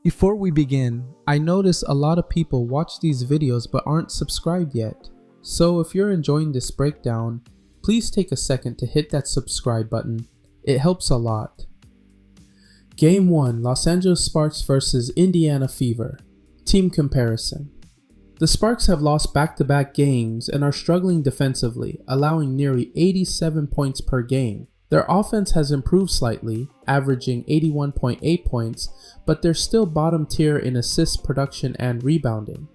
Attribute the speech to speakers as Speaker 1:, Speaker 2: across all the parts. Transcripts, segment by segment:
Speaker 1: Before we begin, I notice a lot of people watch these videos but aren't subscribed yet. So if you're enjoying this breakdown, please take a second to hit that subscribe button. It helps a lot. Game 1, Los Angeles Sparks vs Indiana Fever. Team comparison. The Sparks have lost back-to-back games and are struggling defensively, allowing nearly 87 points per game. Their offense has improved slightly, averaging 81.8 points, but they're still bottom tier in assist production and rebounding.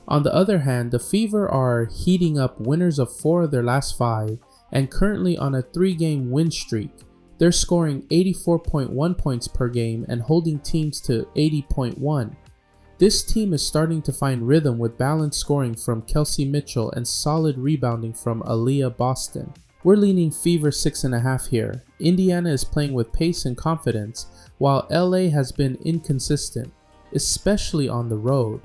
Speaker 1: On the other hand, the Fever are heating up, winners of 4 of their last 5, and currently on a 3-game win streak. They're scoring 84.1 points per game and holding teams to 80.1. This team is starting to find rhythm with balanced scoring from Kelsey Mitchell and solid rebounding from Aaliyah Boston. We're leaning Fever 6.5 here. Indiana is playing with pace and confidence, while LA has been inconsistent, especially on the road.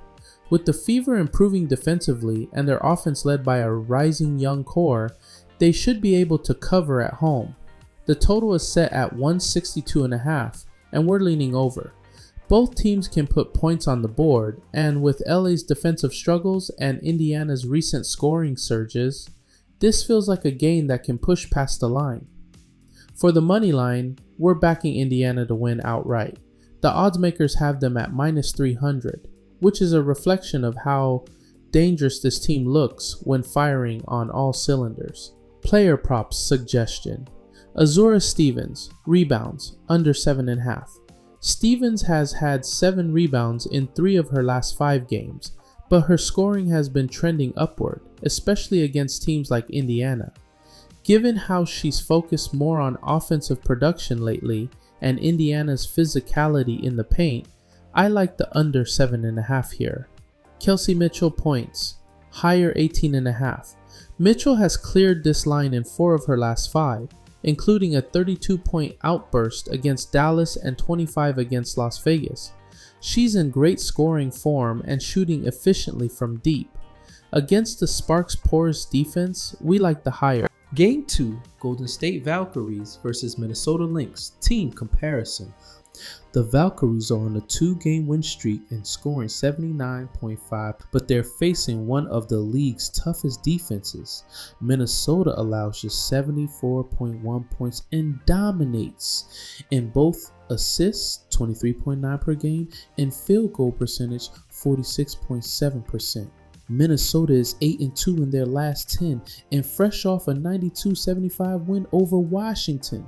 Speaker 1: With the Fever improving defensively and their offense led by a rising young core, they should be able to cover at home. The total is set at 162.5, and we're leaning over. Both teams can put points on the board, and with LA's defensive struggles and Indiana's recent scoring surges, this feels like a game that can push past the line. For the money line, we're backing Indiana to win outright. The odds makers have them at -300, which is a reflection of how dangerous this team looks when firing on all cylinders. Player props suggestion. Azurá Stevens, rebounds, under 7.5. Stevens has had 7 rebounds in 3 of her last 5 games, but her scoring has been trending upward, especially against teams like Indiana. Given how she's focused more on offensive production lately and Indiana's physicality in the paint, I like the under 7.5 here. Kelsey Mitchell points, higher 18.5. Mitchell has cleared this line in 4 of her last 5, including a 32-point outburst against Dallas and 25 against Las Vegas. She's in great scoring form and shooting efficiently from deep. Against the Sparks' porous defense, we like the higher. Game 2, Golden State Valkyries vs Minnesota Lynx, team comparison. The Valkyries are on a 2-game win streak and scoring 79.5, but they're facing one of the league's toughest defenses. Minnesota allows just 74.1 points and dominates in both assists, 23.9 per game, and field goal percentage, 46.7%. Minnesota is 8-2 in their last 10 and fresh off a 92-75 win over Washington.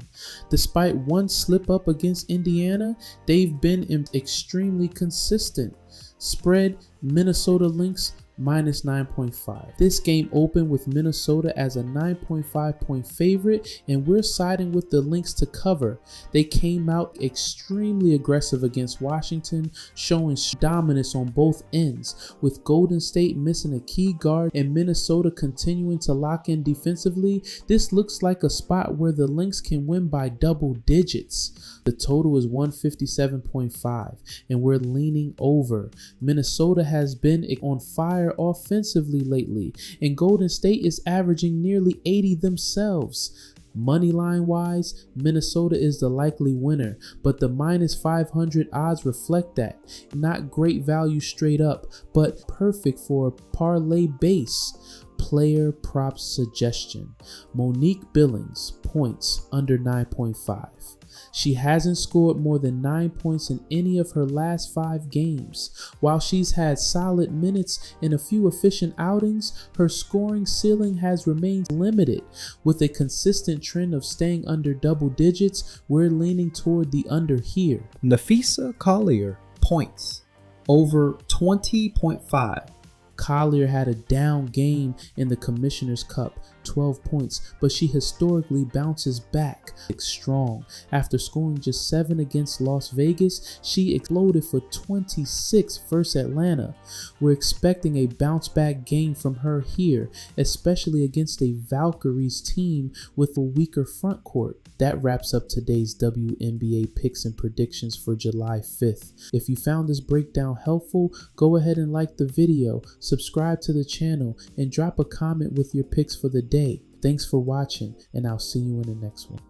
Speaker 1: Despite one slip up against Indiana, they've been extremely consistent. Spread Minnesota Lynx -9.5. This game opened with Minnesota as a 9.5 point favorite, and we're siding with the Lynx to cover. They came out extremely aggressive against Washington, showing dominance on both ends. With Golden State missing a key guard and Minnesota continuing to lock in defensively, this looks like a spot where the Lynx can win by double digits. The total is 157.5, and we're leaning over. Minnesota has been on fire offensively lately, and Golden State is averaging nearly 80 themselves. Moneyline wise, Minnesota is the likely winner, but the -500 odds reflect that. Not great value straight up, but perfect for a parlay base. Player props suggestion. Monique Billings, points, under 9.5. She hasn't scored more than 9 points in any of her last 5 games. While she's had solid minutes in a few efficient outings, her scoring ceiling has remained limited. With a consistent trend of staying under double digits, we're leaning toward the under here.
Speaker 2: Napheesa Collier, points, over 20.5.
Speaker 1: Collier had a down game in the Commissioner's Cup, 12 points, but she historically bounces back strong. After scoring just 7 against Las Vegas, she exploded for 26 versus Atlanta. We're expecting a bounce back game from her here, especially against a Valkyries team with a weaker front court. That wraps up today's WNBA picks and predictions for July 5th. If you found this breakdown helpful, go ahead and like the video, subscribe to the channel, and drop a comment with your picks for the day. Thanks for watching, and I'll see you in the next one.